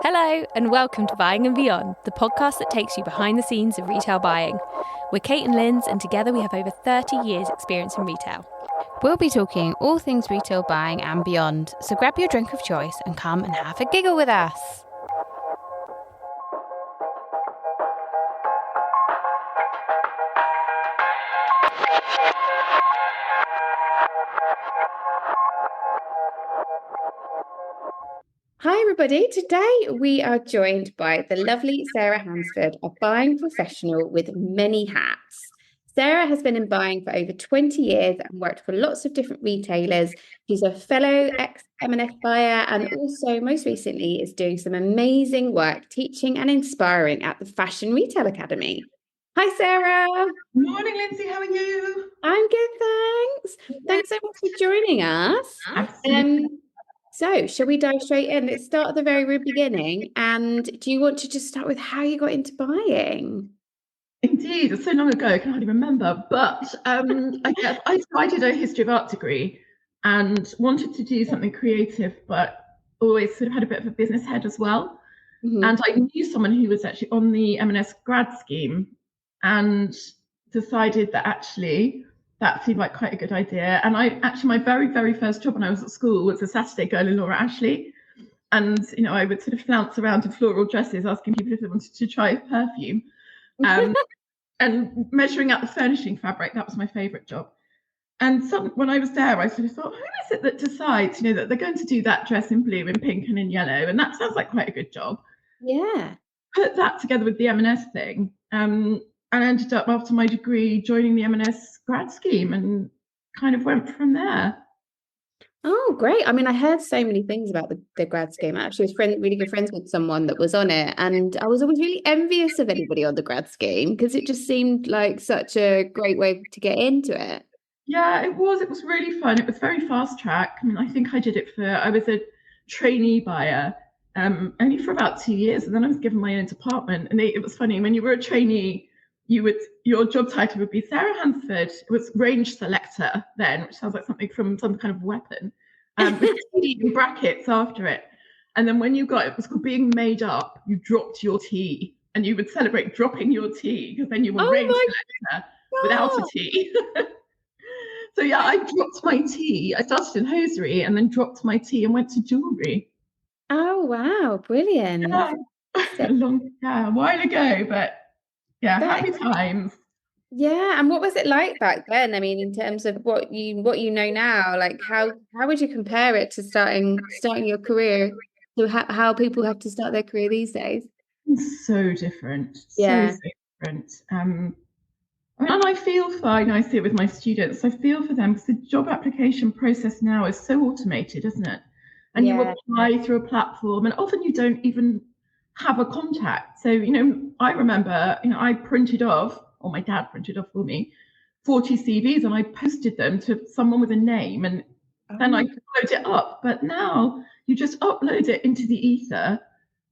Hello and welcome to Buying and Beyond, the podcast that takes you behind the scenes of retail buying. We're Kate and Linz, and together we have over 30 years experience in retail. We'll be talking all things retail buying and beyond, so grab your drink of choice and come and have a giggle with us. Hi everybody, today we are joined by the lovely Sarah Hansford, a buying professional with many hats. Sarah has been in buying for over 20 years and worked for lots of different retailers. She's a fellow ex-M&S buyer and also most recently is doing some amazing work teaching and inspiring at the Fashion Retail Academy. Hi Sarah. Morning Lindsay, how are you? I'm good, thanks. Thanks so much for joining us. Absolutely. So shall we dive straight in? Let's start at the very beginning. And do you want to just start with how you got into buying? Indeed, it's so long ago, I can hardly remember. But I did a history of art degree and wanted to do something creative, but always sort of had a bit of a business head as well. Mm-hmm. And I knew someone who was actually on the M&S grad scheme and decided that actually that seemed like quite a good idea. And my very, very first job when I was at school was a Saturday girl in Laura Ashley. And, I would sort of flounce around in floral dresses, asking people if they wanted to try perfume. And measuring out the furnishing fabric, that was my favourite job. And when I was there, I sort of thought, who is it that decides, that they're going to do that dress in blue and pink and in yellow? And that sounds like quite a good job. Yeah. Put that together with the M&S thing. And ended up, after my degree, joining the M&S grad scheme and kind of went from there. Oh, great. I mean, I heard so many things about the grad scheme. I actually was really good friends with someone that was on it. And I was always really envious of anybody on the grad scheme because it just seemed like such a great way to get into it. Yeah, it was. It was really fun. It was very fast track. I mean, I think I did it I was a trainee buyer only for about 2 years. And then I was given my own department. And it was funny, when you were a trainee, your job title would be Sarah Hansford. It was range selector then, which sounds like something from some kind of weapon, with T in brackets after it. And then when you got it was called being made up, you dropped your T and you would celebrate dropping your T because then you were range selector without a T. So yeah, I dropped my T. I started in hosiery and then dropped my T and went to jewellery. Oh wow, brilliant. Yeah. A while ago, but yeah, happy times. Yeah, and what was it like back then? I mean, in terms of what you know now, like how would you compare it to starting your career to how people have to start their career these days? So different. Yeah. So different. And I feel fine. I see it with my students. I feel for them because the job application process now is so automated, isn't it? And you apply through a platform, and often you don't even have a contact. So, I remember, I printed off, or my dad printed off for me, 40 CVs and I posted them to someone with a name and then I could load it up. But now you just upload it into the ether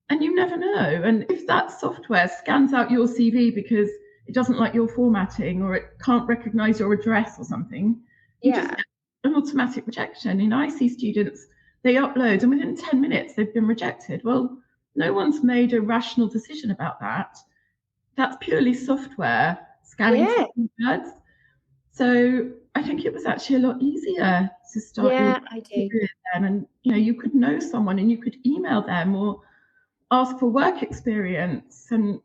and you never know. And if that software scans out your CV because it doesn't like your formatting or it can't recognize your address or something, you just get an automatic rejection. I see students, they upload and within 10 minutes they've been rejected. Well, no one's made a rational decision about that. That's purely software scanning words. So I think it was actually a lot easier to start your career then. And you could know someone and you could email them or ask for work experience. And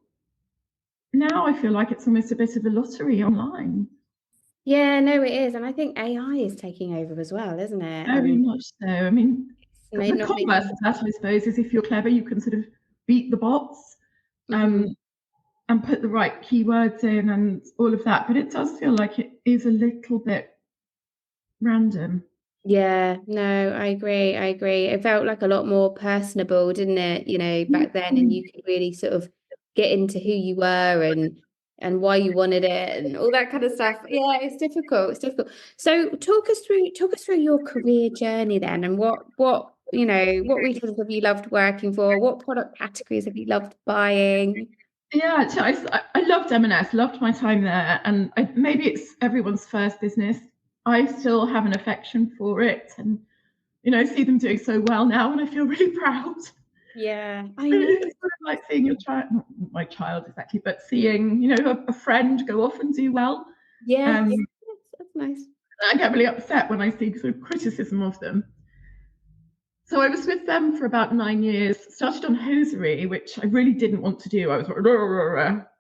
now I feel like it's almost a bit of a lottery online. Yeah, no, it is. And I think AI is taking over as well, isn't it? Very much so. I mean, the commerce of that, I suppose, is if you're clever, you can sort of beat the bots and put the right keywords in and all of that. But it does feel like it is a little bit random. Yeah, no, I agree. It felt like a lot more personable, didn't it? Back then, and you could really sort of get into who you were and why you wanted it and all that kind of stuff. Yeah, it's difficult. So talk us through your career journey then, and what retailers have you loved working for? What product categories have you loved buying? Yeah, I loved M&S, loved my time there, and maybe it's everyone's first business. I still have an affection for it, and see them doing so well now, and I feel really proud. Yeah, I know. It's sort of like seeing your child, not my child exactly, but seeing a friend go off and do well. Yeah, that's nice. I get really upset when I see sort of criticism of them. So I was with them for about 9 years, started on hosiery, which I really didn't want to do. I was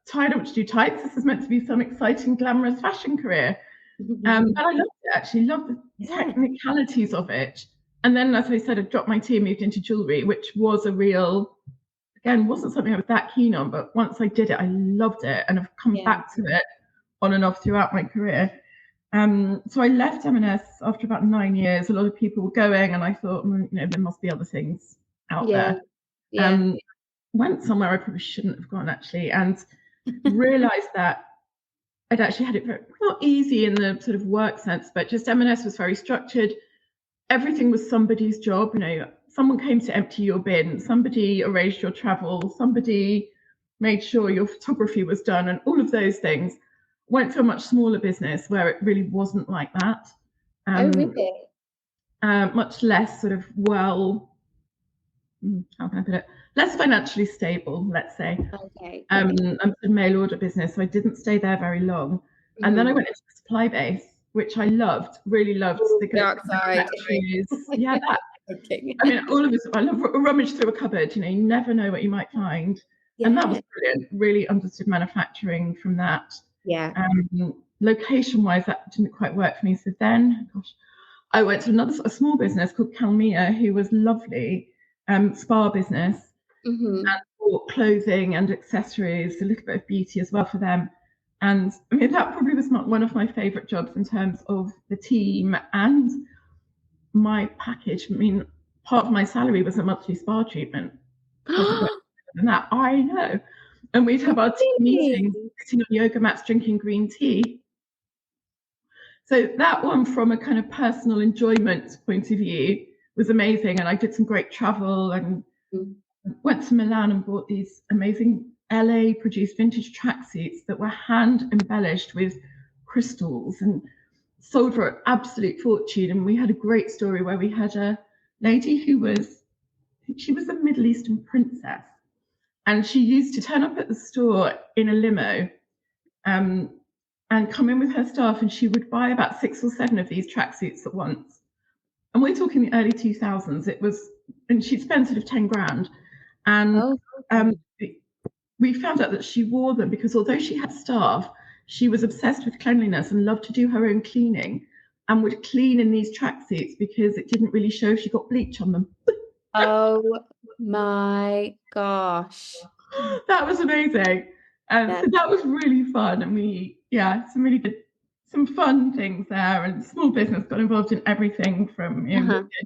tired of to do tights. This is meant to be some exciting, glamorous fashion career. But I loved it, actually, loved the technicalities of it. And then, as I said, I dropped my T, moved into jewellery, which was a real, again, wasn't something I was that keen on. But once I did it, I loved it. And I've come back to it on and off throughout my career. So I left M&S after about 9 years. A lot of people were going, and I thought, there must be other things out there. Went somewhere I probably shouldn't have gone, actually, and realised that I'd actually had it very, not easy in the sort of work sense, but just M&S was very structured. Everything was somebody's job. Someone came to empty your bin, somebody arranged your travel, somebody made sure your photography was done, and all of those things. Went to a much smaller business where it really wasn't like that. Really? Much less sort of how can I put it? Less financially stable, let's say. Okay. I'm a mail order business, so I didn't stay there very long. And then I went into the supply base, which I loved, really loved. The dark side. Yeah, that. Okay. I mean, all of us, I love rummage through a cupboard, you never know what you might find. Yeah. And that was brilliant, really understood manufacturing from that. Yeah. Location-wise, that didn't quite work for me. So then, I went to a small business called Calmia, who was lovely, spa business, and bought clothing and accessories, a little bit of beauty as well for them. And I mean, that probably was not one of my favourite jobs in terms of the team and my package. I mean, part of my salary was a monthly spa treatment. And that, I know. And we'd have our team meetings, sitting on yoga mats, drinking green tea. So that one, from a kind of personal enjoyment point of view, was amazing. And I did some great travel and went to Milan and bought these amazing LA-produced vintage tracksuits that were hand embellished with crystals and sold for an absolute fortune. And we had a great story where we had a lady who was a Middle Eastern princess. And she used to turn up at the store in a limo and come in with her staff, and she would buy about 6 or 7 of these tracksuits at once. And we're talking the early 2000s. And she'd spent sort of 10 grand. And we found out that she wore them because although she had staff, she was obsessed with cleanliness and loved to do her own cleaning and would clean in these tracksuits because it didn't really show if she got bleach on them. Oh my gosh. That was amazing. So that was really fun. And some fun things there. And small business got involved in everything from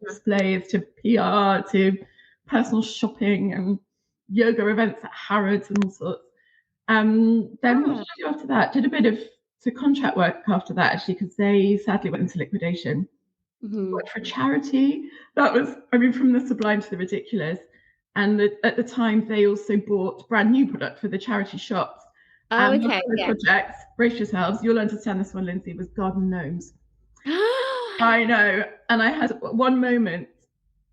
displays to PR to personal shopping and yoga events at Harrods and all sorts. Then what did I do after that? Did a bit of contract work after that, actually, because they sadly went into liquidation. Worked for charity. That was, from the sublime to the ridiculous. And at the time, they also bought brand new product for the charity shops. Projects, brace yourselves, you'll understand this one, Lindsay, was garden gnomes. I know. And I had one moment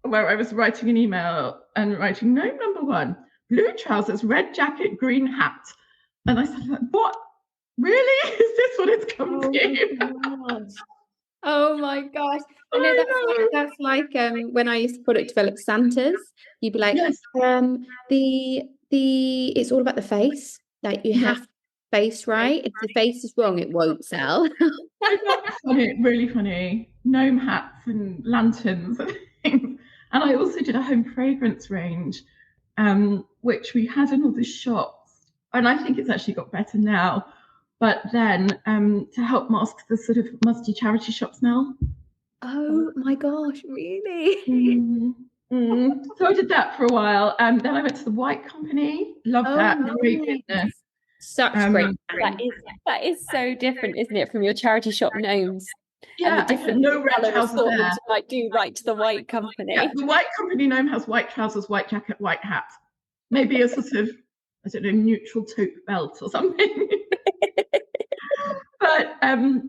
where I was writing an email and writing gnome number 1, blue trousers, red jacket, green hat. And I said, what? Really? Is this what it's come to? Oh my gosh. I know that's like when I used to product develop Santas, you'd be like, it's all about the face. Like you have face right. If the face is wrong, it won't sell. Funny, really funny. Gnome hats and lanterns and things. And I also did a home fragrance range, which we had in all the shops. And I think it's actually got better now. But then to help mask the sort of musty charity shop smell. Oh my gosh, really? So I did that for a while. Then I went to the White Company. Loved that. Great business. Such great. That is so different, isn't it, from your charity shop gnomes? Yeah, and the different no red trousers there. Like do right to the White Company. Yeah, the White Company gnome has white trousers, white jacket, white hat. Maybe a sort of, I don't know, neutral taupe belt or something. But But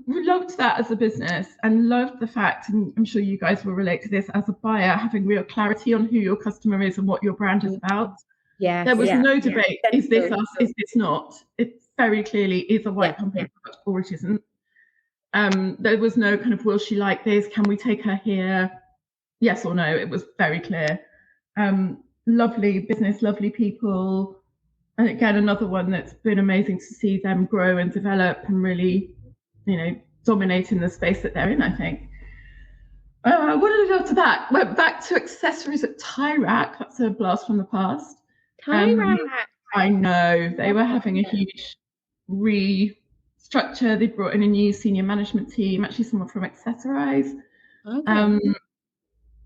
we loved that as a business and loved the fact, and I'm sure you guys will relate to this, as a buyer, having real clarity on who your customer is and what your brand is about. Yeah, there was no debate. Is this us? Is this not? It very clearly is a White Company product, or it isn't. There was no kind of, will she like this? Can we take her here? Yes or no? It was very clear. Lovely business, lovely people. And again, another one that's been amazing to see them grow and develop and really, dominate in the space that they're in, I think. What did I do after that? Went back to accessories at Tie Rack. That's a blast from the past. Tie Rack. I know. They were having a huge restructure. They brought in a new senior management team, actually someone from Accessorize. Okay.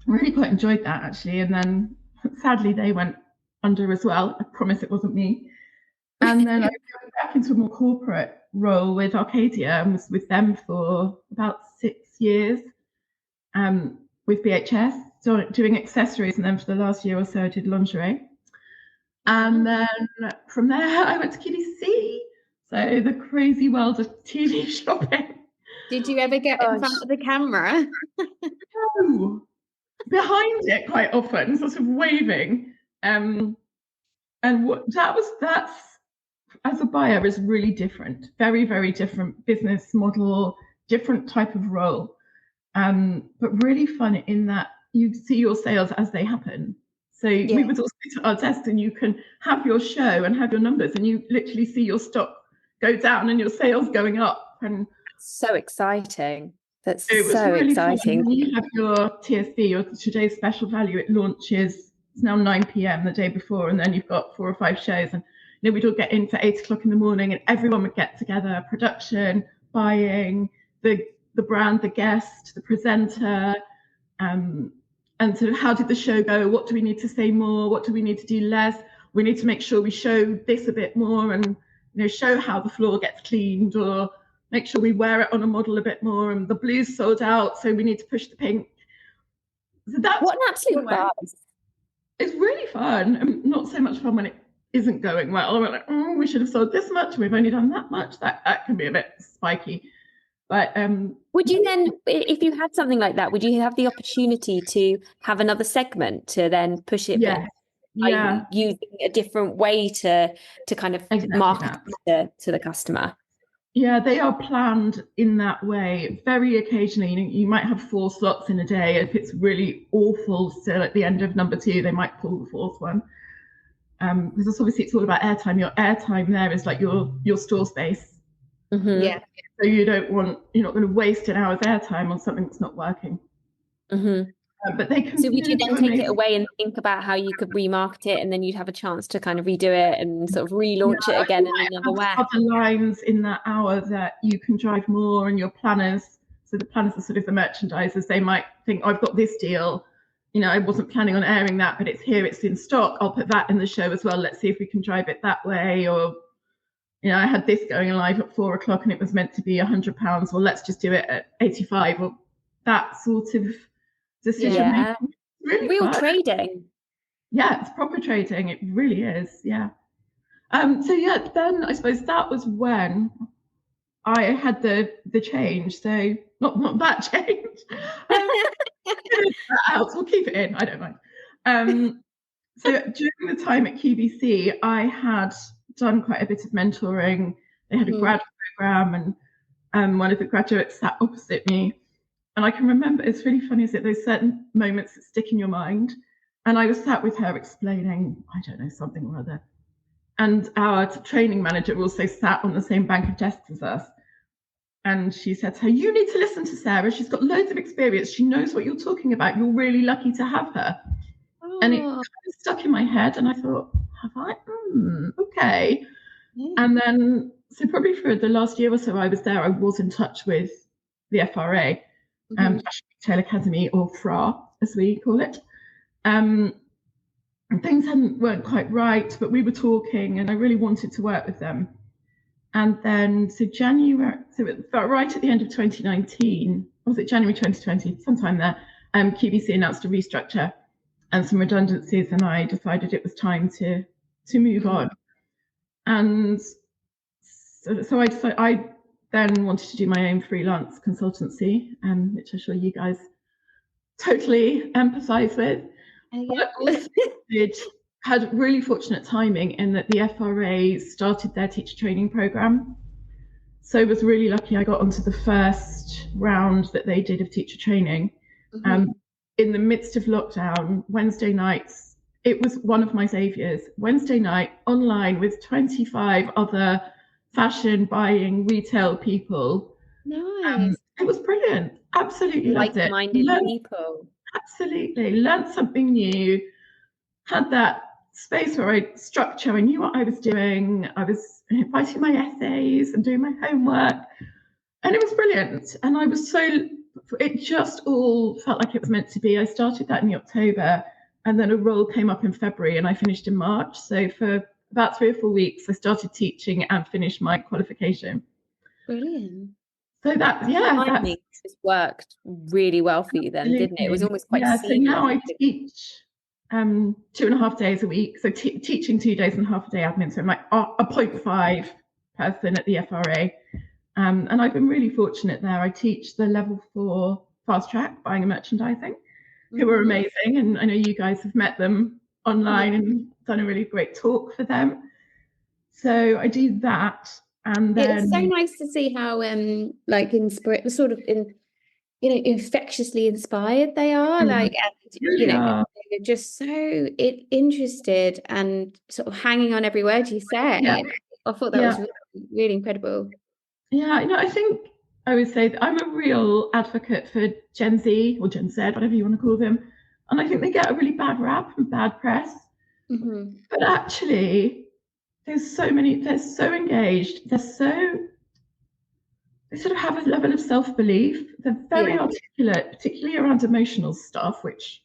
Really quite enjoyed that, actually. And then sadly, they went under as well. I promise it wasn't me. And then I went back into a more corporate role with Arcadia and was with them for about 6 years with BHS, doing accessories. And then for the last year or so, I did lingerie. And then from there, I went to QVC. So the crazy world of TV shopping. Did you ever get in front of the camera? No. Behind it quite often, sort of waving. And that's as a buyer is really different, very, very different business model, different type of role, but really fun in that you see your sales as they happen. So we would all sit at our desk and you can have your show and have your numbers and you literally see your stock go down and your sales going up. And so exciting. That's so really exciting. When you have your TSV or today's special value, it launches, it's now 9 p.m. the day before, and then you've got 4 or 5 shows. And we'd all get in for 8 o'clock in the morning and everyone would get together, production, buying, the brand, the guest, the presenter, and sort of how did the show go? What do we need to say more? What do we need to do less? We need to make sure we show this a bit more and show how the floor gets cleaned, or make sure we wear it on a model a bit more. And the blue's sold out, so we need to push the pink. So that's what an absolute buzz. It's really fun. And not so much fun when it isn't going well. We're like, we should have sold this much. We've only done that much. That can be a bit spiky. But would you then, if you had something like that, would you have the opportunity to have another segment to then push it? Yeah. Using a different way to kind of market to the customer. Yeah, they are planned in that way. Very occasionally, you might have 4 slots in a day. If it's really awful still at the end of number 2, they might pull the 4th one. Because obviously it's all about airtime. Your airtime there is like your store space. Mm-hmm. Yeah. So you're not going to waste an hour's airtime on something that's not working. Mm-hmm. But they can. So would you then take it away and think about how you could remarket it, and then you'd have a chance to kind of redo it and sort of relaunch it again in another way? Other lines in that hour that you can drive more, and your planners. So the planners are sort of the merchandisers. They might think, I've got this deal. I wasn't planning on airing that, but it's here. It's in stock. I'll put that in the show as well. Let's see if we can drive it that way. Or I had this going live at 4 o'clock and it was meant to be £100. Well, let's just do it at 85. Or that sort of decision making. Really real fun. Trading. Yeah, it's proper trading. It really is. Yeah. Then I suppose that was when I had the change. So not that change. We'll keep it in. I don't mind. So during the time at QVC, I had done quite a bit of mentoring. They had a grad program, and one of the graduates sat opposite me. And I can remember, it's really funny, is that there's certain moments that stick in your mind. And I was sat with her explaining, I don't know, something or other. And our training manager also sat on the same bank of desks as us. And she said to her, you need to listen to Sarah. She's got loads of experience. She knows what you're talking about. You're really lucky to have her. Oh. And it kind of stuck in my head. And I thought, have I? Okay. Yeah. And then, so probably for the last year or so I was there, I was in touch with the FRA, Fashion Retail Academy, or FRA, as we call it. And things weren't quite right, but we were talking and I really wanted to work with them. And then, right at the end of 2019, was it January 2020, sometime there, QVC announced a restructure and some redundancies, and I decided it was time to move on. And so I decided, then wanted to do my own freelance consultancy, which I'm sure you guys totally empathise with. But also had really fortunate timing in that the FRA started their teacher training programme. So I was really lucky I got onto the first round that they did of teacher training. In the midst of lockdown, Wednesday nights, it was one of my saviours. Wednesday night online with 25 other fashion, buying, retail people. Nice. It was brilliant. Absolutely loved it. Like-minded people. Absolutely. Learned something new. Had that space where I knew what I was doing. I was writing my essays and doing my homework. And it was brilliant. And I was it just all felt like it was meant to be. I started that in October, and then a role came up in February, and I finished in March. So for about 3 or 4 weeks, I started teaching and finished my qualification. Brilliant. So that just worked really well for you then, didn't it? It was almost quite seamless. So now I teach 2.5 days a week. So teaching 2 days and half a day admin. So I'm like a 0.5 person at the FRA. And I've been really fortunate there. I teach the level 4 fast track buying and merchandising, who are amazing. And I know you guys have met them online and done a really great talk for them. So I do that. And then it's so nice to see how infectiously inspired they are. They're just so interested and sort of hanging on every word you say. Yeah. I thought that was really, really incredible. Yeah, I think I would say that I'm a real advocate for Gen Z or Gen Z, whatever you want to call them. And I think they get a really bad rap and bad press. But actually, they're so engaged. They sort of have a level of self-belief. They're very articulate, particularly around emotional stuff, which,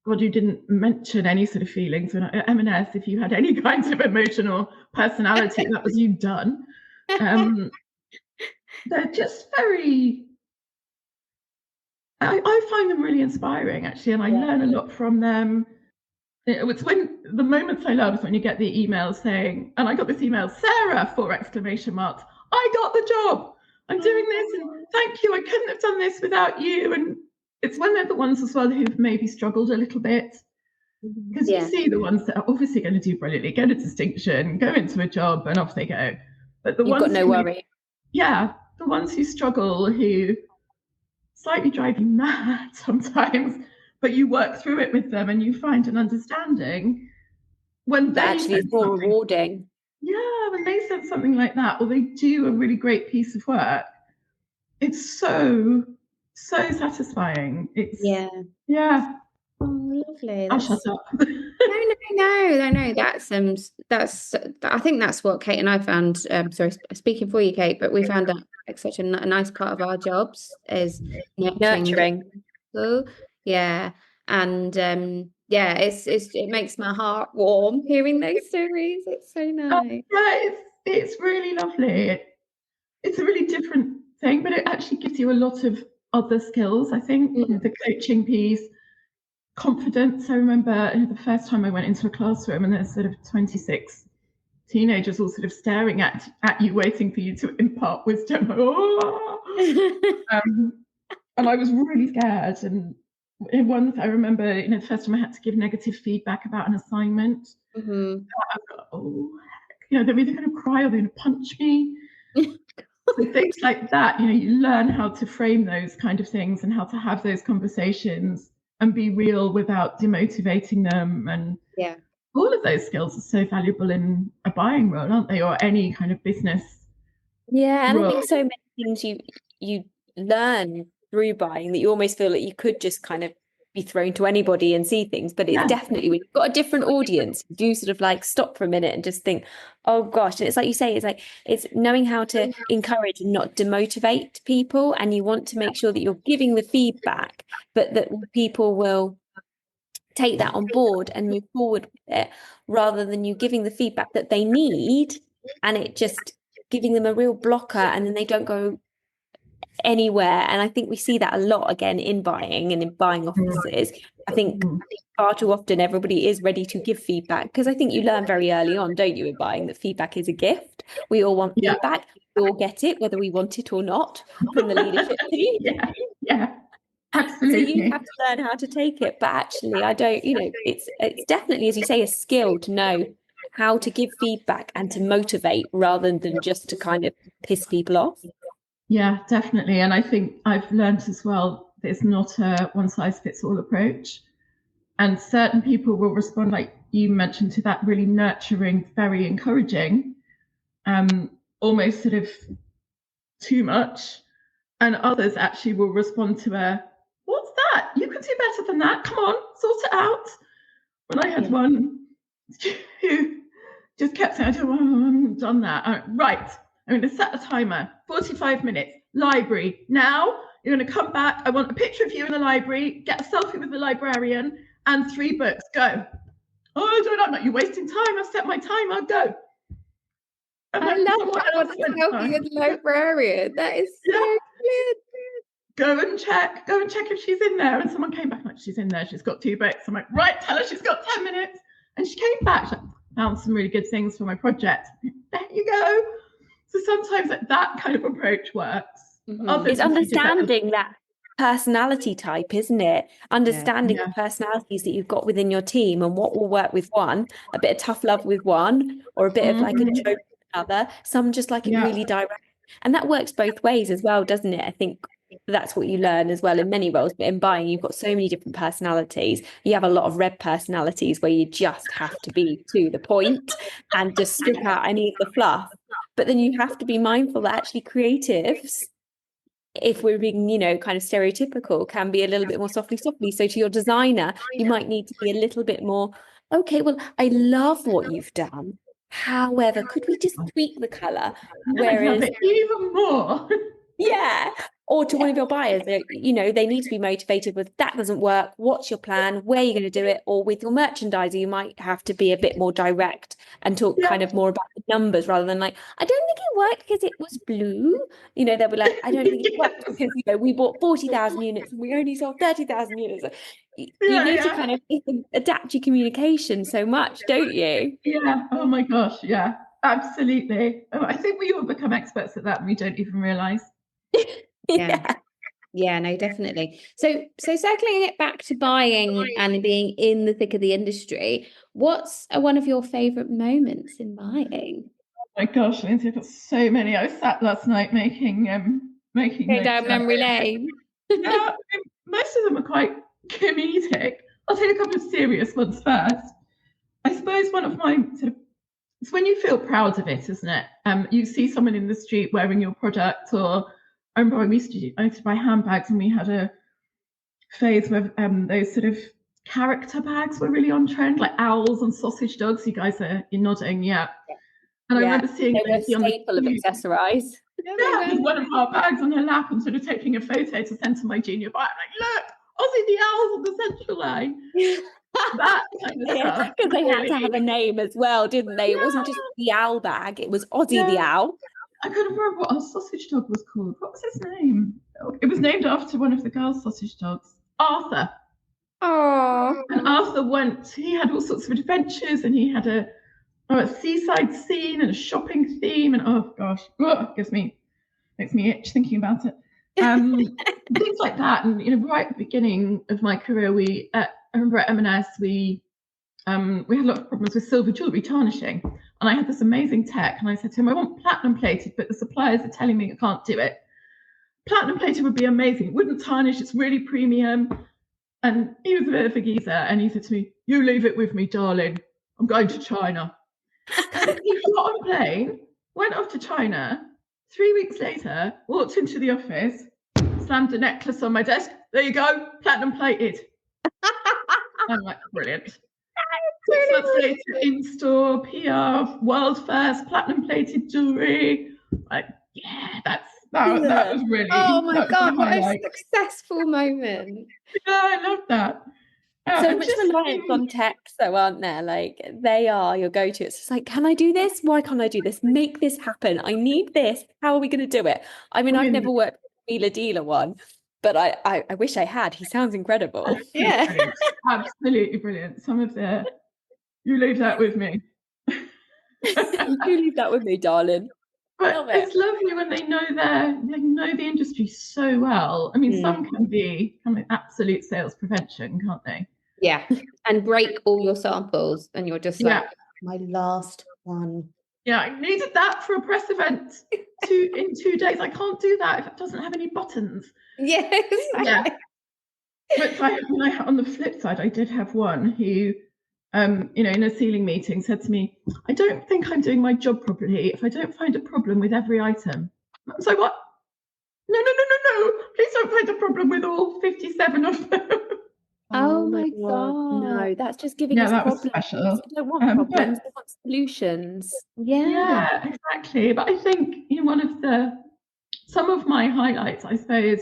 God, you didn't mention any sort of feelings. When at M&S, if you had any kinds of emotional personality, that was you done. They're just very, I find them really inspiring, actually, and I learn a lot from them. It's when the moments I love is when you get the email saying, and I got this email, Sarah, 4 exclamation marks, I got the job. I'm doing this, and thank you. I couldn't have done this without you. And it's when they're the ones as well who've maybe struggled a little bit. Because you see the ones that are obviously going to do brilliantly, get a distinction, go into a job, and off they go. But You've got no worry. Yeah, the ones who struggle, who slightly drive you mad sometimes, but you work through it with them and you find an understanding. When they actually is more rewarding. Yeah, when they said something like that, or they do a really great piece of work, it's so satisfying. It's yeah. Oh, lovely. I'll shut up. No. That's I think that's what Kate and I found. Sorry, speaking for you, Kate, but we found that like such a nice part of our jobs is nurturing people. Yeah, and it makes my heart warm hearing those stories. It's so nice. It's really lovely. It's a really different thing, but it actually gives you a lot of other skills. I think the coaching piece. Confidence. I remember the first time I went into a classroom and there's sort of 26 teenagers all sort of staring at you, waiting for you to impart wisdom. And I was really scared. And once I remember, the first time I had to give negative feedback about an assignment. I was like, they're either going to cry or they're going to punch me. So things like that, you learn how to frame those kind of things and how to have those conversations and be real without demotivating them. And all of those skills are so valuable in a buying role, aren't they? Or any kind of business. Yeah, and I think so many things you learn through buying that you almost feel that you could just kind of be thrown to anybody and see things. But it's definitely when you've got a different audience, you do sort of like stop for a minute and just think, oh gosh. And it's like you say, it's knowing how to encourage and not demotivate people. And you want to make sure that you're giving the feedback, but that people will take that on board and move forward with it, rather than you giving the feedback that they need and it just giving them a real blocker, and then they don't go anywhere. And I think we see that a lot again in buying and in buying offices. I think far too often everybody is ready to give feedback, because I think you learn very early on, don't you, in buying, that feedback is a gift. We all want feedback. We all get it, whether we want it or not, from the leadership team. Yeah, absolutely. So you have to learn how to take it. But actually, I don't, it's definitely, as you say, a skill to know how to give feedback and to motivate rather than just to kind of piss people off. Yeah, definitely. And I think I've learned as well, there's not a one size fits all approach. And certain people will respond, like you mentioned, to that really nurturing, very encouraging, almost sort of too much. And others actually will respond to what's that? You can do better than that. Come on, sort it out. When I had one who just kept saying, I haven't done that. Right, I'm going to set a timer, 45 minutes, library. Now you're going to come back. I want a picture of you in the library, get a selfie with the librarian, and 3 books. Go. Oh, I'm not. You're wasting time. I've set my timer. Go. And I love what I want to selfie with the librarian. That is so good. Go and check if she's in there. And someone came back like, she's in there. She's got 2 books. I'm like, right, tell her she's got 10 minutes. And she came back. She's like, found some really good things for my project. There you go. So sometimes that kind of approach works. It's understanding that personality type, isn't it? Understanding the personalities that you've got within your team and what will work with one, a bit of tough love with one, or a bit of like a joke with another. Some just like it really direct. And that works both ways as well, doesn't it? I think that's what you learn as well in many roles. But in buying, you've got so many different personalities. You have a lot of red personalities where you just have to be to the point and just strip out any of the fluff. But then you have to be mindful that actually creatives, if we're being, kind of stereotypical, can be a little bit more softly. So to your designer, you might need to be a little bit more, okay, well, I love what you've done. However, could we just tweak the colour? Whereas even more. Yeah. Or to one of your buyers, they need to be motivated with, that doesn't work. What's your plan? Where are you going to do it? Or with your merchandiser, you might have to be a bit more direct and talk kind of more about the numbers rather than like, I don't think it worked because it was blue. They'll be like, I don't think it worked because we bought 40,000 units and we only sold 30,000 units. You need to kind of adapt your communication so much, don't you? Yeah. Oh my gosh. Yeah, absolutely. I think we all become experts at that and we don't even realise. Yeah, no, definitely. So circling it back to buying and being in the thick of the industry, what's one of your favourite moments in buying? Oh my gosh, Lindsay, I've got so many. I was sat last night making go down memory lane. Yeah, most of them are quite comedic. I'll take a couple of serious ones first. I suppose one of my it's when you feel proud of it, isn't it? You see someone in the street wearing your product, or I remember I used to buy handbags, and we had a phase where those sort of character bags were really on trend, like owls and sausage dogs. You guys you're nodding, yeah. And I remember seeing a staple of accessorize. Yeah, with one of our bags on her lap and sort of taking a photo to send to my junior buyer. Like, look, Aussie the owls on the central line. That kind of stuff. Because they had to have a name as well, didn't they? It wasn't just the owl bag, it was Aussie the owl. I couldn't remember what our sausage dog was called. What was his name? It was named after one of the girls' sausage dogs, Arthur. Oh. And Arthur he had all sorts of adventures, and he had a seaside scene and a shopping theme, and oh gosh, makes me itch thinking about it. Things like that. And right at the beginning of my career, I remember at M&S we had a lot of problems with silver jewellery tarnishing, and I had this amazing tech, and I said to him, I want platinum plated, but the suppliers are telling me I can't do it. Platinum plated would be amazing. It wouldn't tarnish. It's really premium. And he was a bit of a geezer, and he said to me, you leave it with me, darling. I'm going to China. And he got on a plane, went off to China. 3 weeks later, walked into the office, slammed a necklace on my desk. There you go, platinum plated. I'm like, brilliant. 6 months later, in-store, PR, world first, platinum plated jewellery. Like, yeah, that was really. Oh my God, what a successful moment. Yeah, I love that. So much reliance on tech, though, aren't there? Like, they are your go-to. It's just like, can I do this? Why can't I do this? Make this happen. I need this. How are we going to do it? I mean, I've never worked Wheeler Dealer one, but I wish I had. He sounds incredible. Yeah. Brilliant. Absolutely brilliant. You leave that with me. You leave that with me, darling. But it's lovely when they know the industry so well. I mean, some can be kind of absolute sales prevention, can't they? Yeah. And break all your samples, and you're just like, my last one. Yeah, I needed that for a press event in 2 days. I can't do that if it doesn't have any buttons. Yeah. Yeah. But on the flip side, I did have one who, in a ceiling meeting said to me, I don't think I'm doing my job properly if I don't find a problem with every item. I was like, what? No. Please don't find a problem with all 57 of them. Oh my God. No, that's just giving us problems. Special. I don't want problems, I want solutions. Yeah. Yeah, exactly. But I think some of my highlights, I suppose,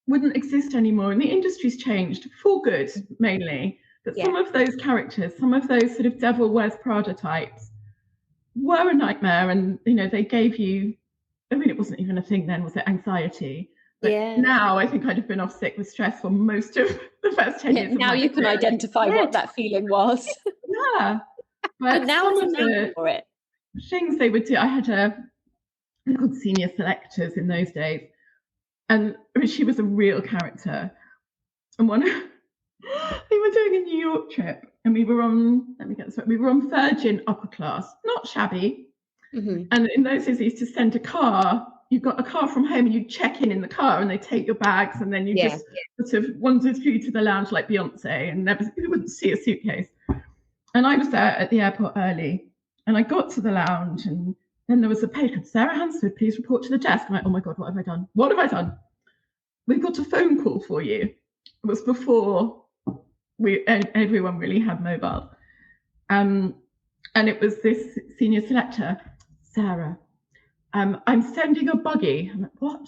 wouldn't exist anymore, and the industry's changed for good mainly. But some of those characters, some of those sort of Devil Wears Prada types, were a nightmare, and they gave you. I mean, it wasn't even a thing then, was it? Anxiety. But now I think I'd have been off sick with stress for most of the first 10 years. Now you can identify what that feeling was. Yeah. But now it's a name for it. Things they would do. I had they're called senior selectors in those days. And she was a real character. And we were doing a New York trip, and we were on, we were on Virgin upper class, not shabby. Mm-hmm. And in those days, they used to send a car. You got a car from home, and you check in the car, and they take your bags, and then you just sort of wandered through to the lounge like Beyonce, and you wouldn't see a suitcase. And I was there at the airport early, and I got to the lounge, and then there was a page called Sarah Hansford, please report to the desk. I'm like, oh my God, what have I done? What have I done? We've got a phone call for you. It was before everyone really had mobile. And it was this senior selector, Sarah. I'm sending a buggy. I'm like, what?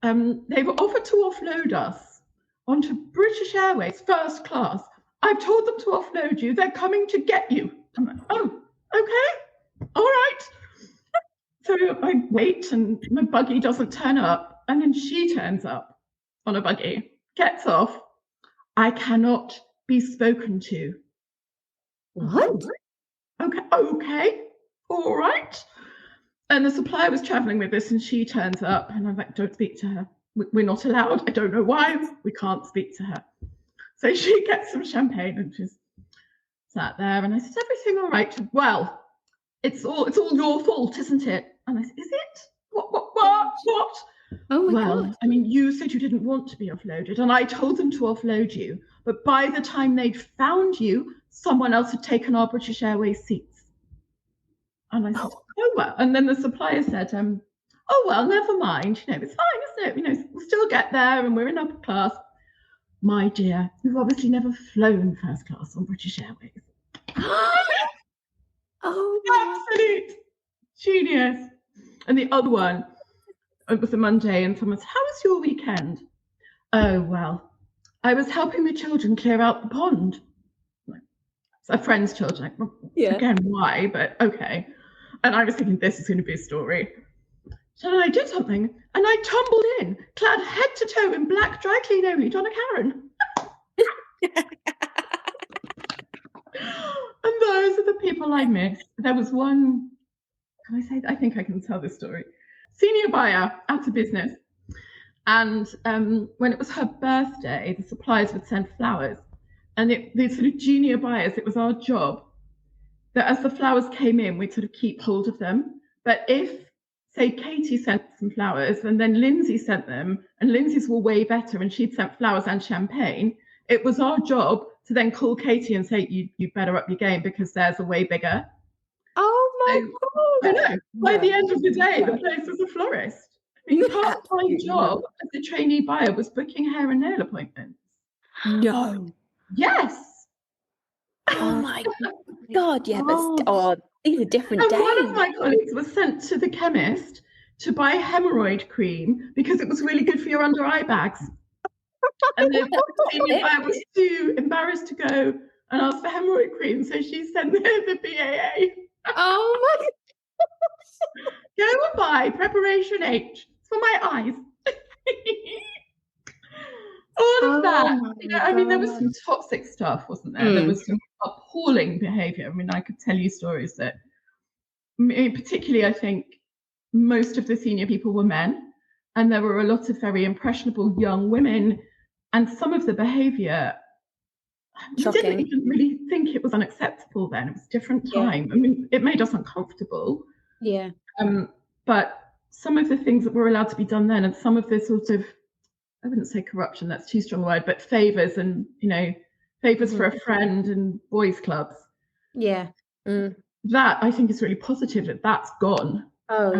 They were offered to offload us onto British Airways first class. I've told them to offload you. They're coming to get you. I'm like, oh, okay. All right. So I wait, and my buggy doesn't turn up. And then she turns up on a buggy, gets off. I cannot be spoken to. What? Okay. All right. And the supplier was traveling with us, and she turns up, and I'm like, don't speak to her. We're not allowed. I don't know why. We can't speak to her. So she gets some champagne, and she's sat there, and I said, everything all right? Well, it's all your fault, isn't it? And I said, is it? What? Oh my God. I mean, you said you didn't want to be offloaded, and I told them to offload you. But by the time they'd found you, someone else had taken our British Airways seats. And I said, oh, well. And then the supplier said, oh, well, never mind. It's fine, isn't it? We'll still get there, and we're in upper class. My dear, you've obviously never flown first class on British Airways. Oh, absolute genius. And the other one, it was a Monday, and someone said, how was your weekend? Oh, well, I was helping the children clear out the pond. It's a friend's children. Again, why? But okay. And I was thinking, this is going to be a story. So I did something, and I tumbled in, clad head to toe in black dry clean only Donna Karen. And those are the people I miss. There was one, I think I can tell this story. Senior buyer, out of business. And when it was her birthday, the suppliers would send flowers. And the sort of junior buyers, it was our job that as the flowers came in, we'd sort of keep hold of them. But if, say, Katie sent some flowers and then Lindsay sent them, and Lindsay's were way better and she'd sent flowers and champagne, it was our job to then call Katie and say, you better up your game because theirs are way bigger. Oh my God. I know. By the end of the day, the place was a florist. I mean, part-time job as a trainee buyer was booking hair and nail appointments. No. Yes. Oh my God, yeah, but these are different days. One of my colleagues was sent to the chemist to buy hemorrhoid cream because it was really good for your under eye bags. And the senior buyer was too embarrassed to go and ask for hemorrhoid cream, so she sent the BAA. Oh my Go and buy Preparation H. It's for my eyes. All of that. I mean, there was some toxic stuff, wasn't there? There was some appalling behaviour. I mean, I could tell you stories that, particularly, I think most of the senior people were men, and there were a lot of very impressionable young women, and some of the behaviour, we didn't even really think it was unacceptable then. It was a different time. I mean, it made us uncomfortable. Yeah. But some of the things that were allowed to be done then, and some of the sort of, I wouldn't say corruption, that's too strong a word, but favours and, favours for a friend and boys' clubs. Yeah. That I think is really positive that that's gone. Oh,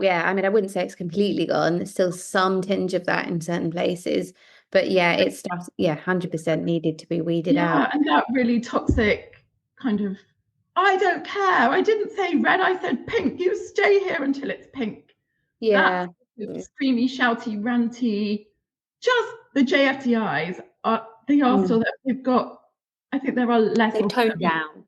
yeah. I mean, I wouldn't say it's completely gone. There's still some tinge of that in certain places. But yeah, it starts, 100% needed to be weeded out. And that really toxic kind of, I don't care. I didn't say red, I said pink. You stay here until it's pink. Yeah. That screamy, shouty, ranty, just the JFDIs they are still there. They've got, I think there are less. They've toned down.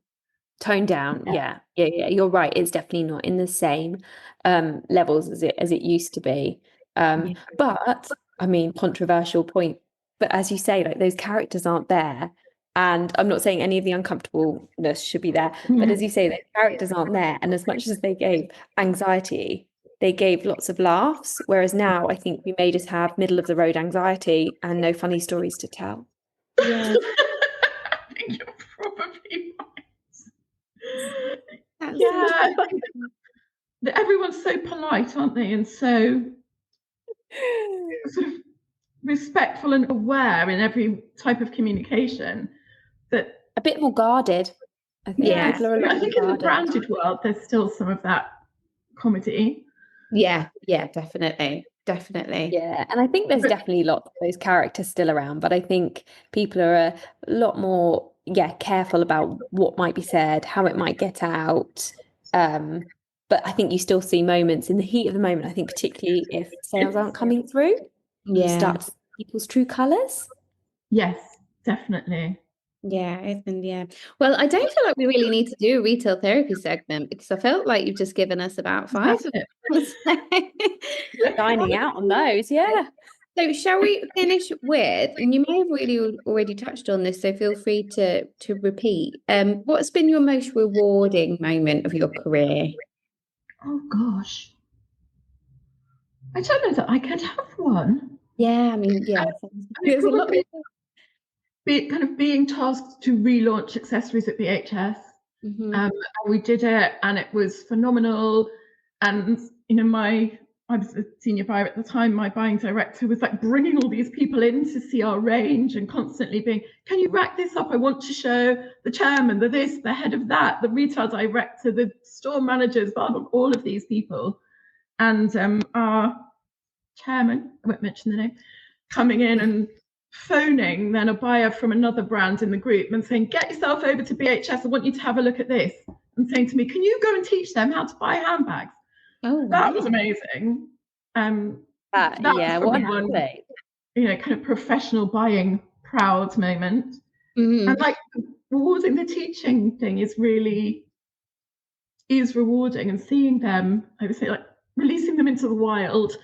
Yeah. You're right. It's definitely not in the same levels as it used to be. But I mean, controversial point. But as you say, like those characters aren't there. And I'm not saying any of the uncomfortableness should be there. But as you say, those characters aren't there. And as much as they gave anxiety, they gave lots of laughs. Whereas now I think we may just have middle of the road anxiety and no funny stories to tell. Yeah. I think you're probably right. Yeah. Everyone's so polite, aren't they? And so sort of respectful and aware in every type of communication, that a bit more guarded. I think people are a lot I think in the branded world there's still some of that comedy. Yeah, definitely. Yeah, and I think there's definitely lots of those characters still around, but I think people are a lot more careful about what might be said, how it might get out. But I think you still see moments in the heat of the moment. I think particularly if sales aren't coming through, you start to see people's true colours. Yes, definitely. Yeah. Well, I don't feel like we really need to do a retail therapy segment, because I felt like you've just given us about 5 of them. Dining out on those, So shall we finish with, and you may have really already touched on this, so feel free to repeat. What's been your most rewarding moment of your career? Oh gosh, I don't know that I could have one. Yeah, I mean, there's a lot. Kind of being tasked to relaunch accessories at BHS. And we did it, and it was phenomenal. And I was a senior buyer at the time. My buying director was like bringing all these people in to see our range and constantly being, can you rack this up? I want to show the chairman, the this, the head of that, the retail director, the store managers, all of these people. And our chairman, I won't mention the name, coming in and phoning then a buyer from another brand in the group and saying, get yourself over to BHS, I want you to have a look at this, and saying to me, can you go and teach them how to buy handbags? That was amazing. That was what one, kind of professional buying proud moment. And like rewarding, the teaching thing is rewarding, and seeing them, I would say, like releasing them into the wild,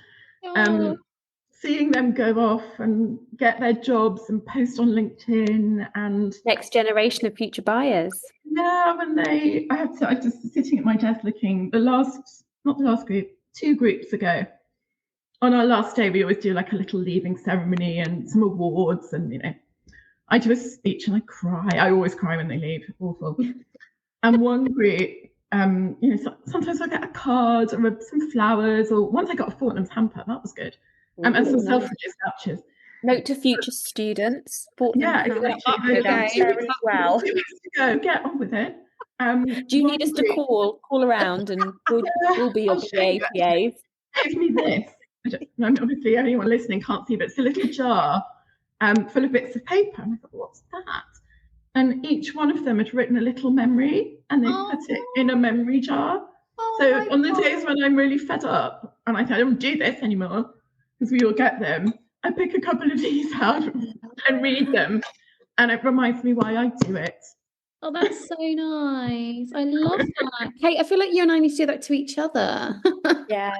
seeing them go off and get their jobs and post on LinkedIn, and next generation of future buyers. Yeah, when I was just sitting at my desk looking, not the last group, 2 groups ago. On our last day, we always do like a little leaving ceremony and some awards, and I do a speech and I cry. I always cry when they leave. Awful. And one group, sometimes I get a card or some flowers, or once I got a Fortnum's hamper. That was good. And some Selfridges vouchers. Note to future students. Exactly. Well. 2 weeks to go. Get on with it. Do you need us to call around, and we'll be your PAs? Give me this. Obviously, anyone listening can't see, but it's a little jar full of bits of paper. And I thought, what's that? And each one of them had written a little memory, and they put it in a memory jar. So on the days when I'm really fed up and I don't do this anymore, because we all get them, I pick a couple of these out and read them, and it reminds me why I do it. Oh, that's so nice. I love that. Kate, I feel like you and I need to do that to each other. Yeah,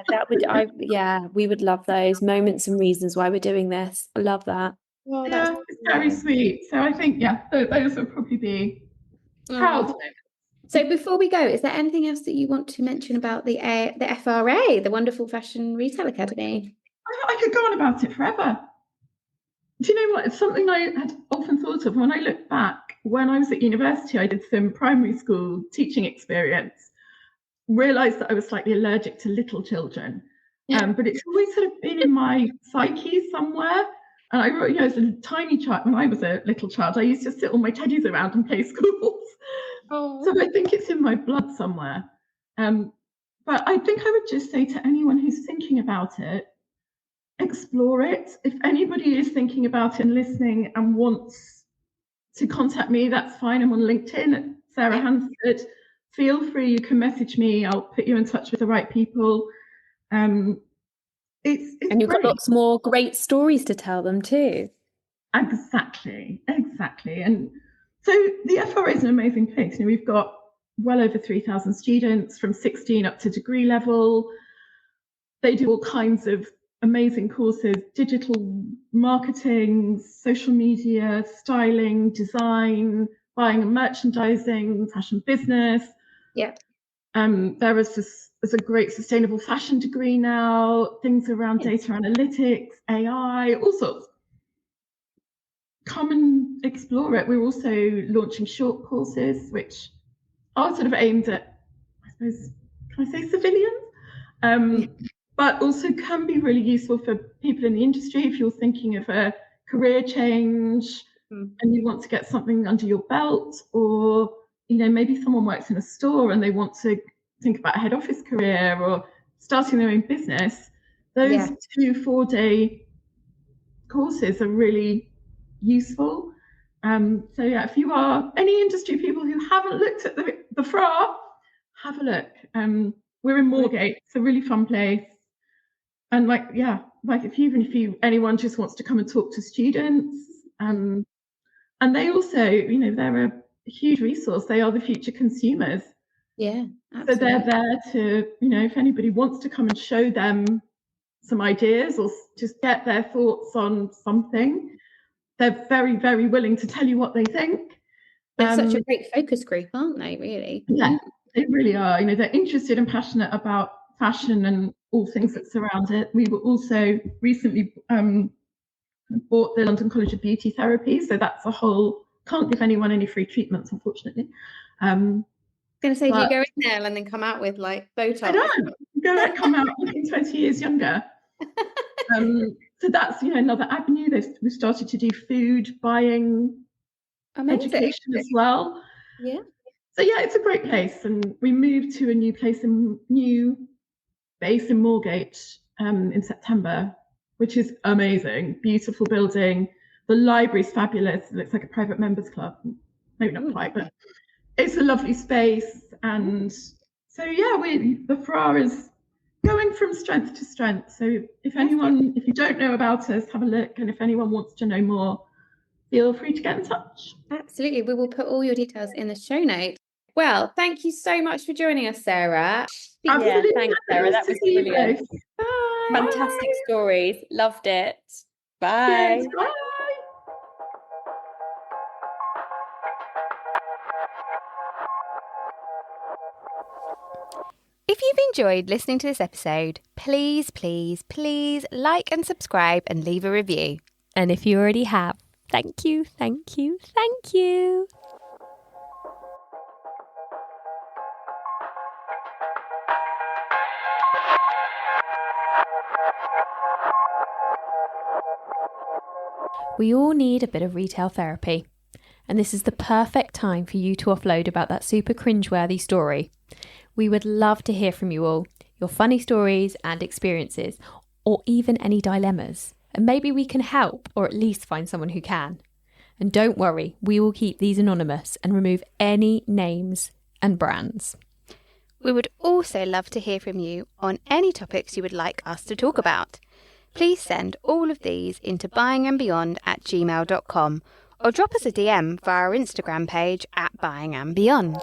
we would love those moments and reasons why we're doing this. I love that. Oh, Yeah, it's very sweet. So I think, those would probably be proud. So before we go, is there anything else that you want to mention about the FRA, the Wonderful Fashion Retail Academy? I could go on about it forever. Do you know what? It's something I had often thought of when I look back. When I was at university, I did some primary school teaching experience, realised that I was slightly allergic to little children. But it's always sort of been in my psyche somewhere. And I wrote, as a tiny child, when I was a little child, I used to sit all my teddies around and play schools. Oh. So I think it's in my blood somewhere. But I think I would just say to anyone who's thinking about it, explore it. If anybody is thinking about it and listening and wants to contact me, that's fine. I'm on LinkedIn at Sarah Hansford. Feel free, you can message me. I'll put you in touch with the right people. It's and you've great. got lots more great stories to tell them too. Exactly. And so the FRA is an amazing place. We've got well over 3,000 students from 16 up to degree level. They do all kinds of amazing courses: digital marketing, social media, styling, design, buying and merchandising, fashion business. Yeah. There is a great sustainable fashion degree now, things around data analytics, AI, all sorts. Come and explore it. We're also launching short courses, which are sort of aimed at, I suppose, can I say civilians? But also can be really useful for people in the industry if you're thinking of a career change and you want to get something under your belt, or maybe someone works in a store and they want to think about a head office career or starting their own business. Those 2 4-day courses are really useful. So if you are any industry people who haven't looked at the FRA, have a look. We're in Moorgate. It's a really fun place. And if anyone just wants to come and talk to students, and they also, they're a huge resource. They are the future consumers. Yeah, absolutely. So they're there to, if anybody wants to come and show them some ideas or just get their thoughts on something, they're very, very willing to tell you what they think. They're such a great focus group, aren't they, really? Yeah, they really are. They're interested and passionate about fashion and all things that surround it. We were also recently bought the London College of Beauty Therapy, so that's a whole, can't give anyone any free treatments, unfortunately. I'm going to say, do you go in there and then come out with like Botox? I don't come out looking 20 years younger. So that's another avenue. We've started to do food buying, education as well. Yeah. So it's a great place, and we moved to a new base in Moorgate in September, which is amazing. Beautiful building. The library's fabulous. It looks like a private members club. Maybe not quite, but it's a lovely space. And so the FRA is going from strength to strength. So if you don't know about us, have a look. And if anyone wants to know more, feel free to get in touch. Absolutely. We will put all your details in the show notes. Well, thank you so much for joining us, Sarah. Absolutely. Thanks, Sarah. That was brilliant. Bye. Fantastic stories. Loved it. Bye. Cheers. Bye. If you've enjoyed listening to this episode, please, please, please like and subscribe and leave a review. And if you already have, thank you, thank you, thank you. We all need a bit of retail therapy, and this is the perfect time for you to offload about that super cringeworthy story. We would love to hear from you all, your funny stories and experiences, or even any dilemmas, and maybe we can help, or at least find someone who can. And don't worry, we will keep these anonymous and remove any names and brands. We would also love to hear from you on any topics you would like us to talk about. Please send all of these into buyingandbeyond@gmail.com or drop us a DM via our Instagram page at Buying and Beyond.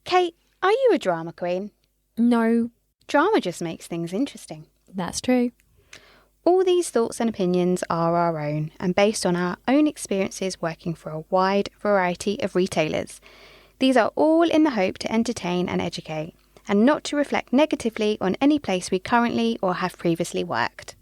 Kate, are you a drama queen? No, Drama just makes things interesting. that's true. All these thoughts and opinions are our own and based on our own experiences working for a wide variety of retailers. These are all in the hope to entertain and educate, and not to reflect negatively on any place we currently or have previously worked.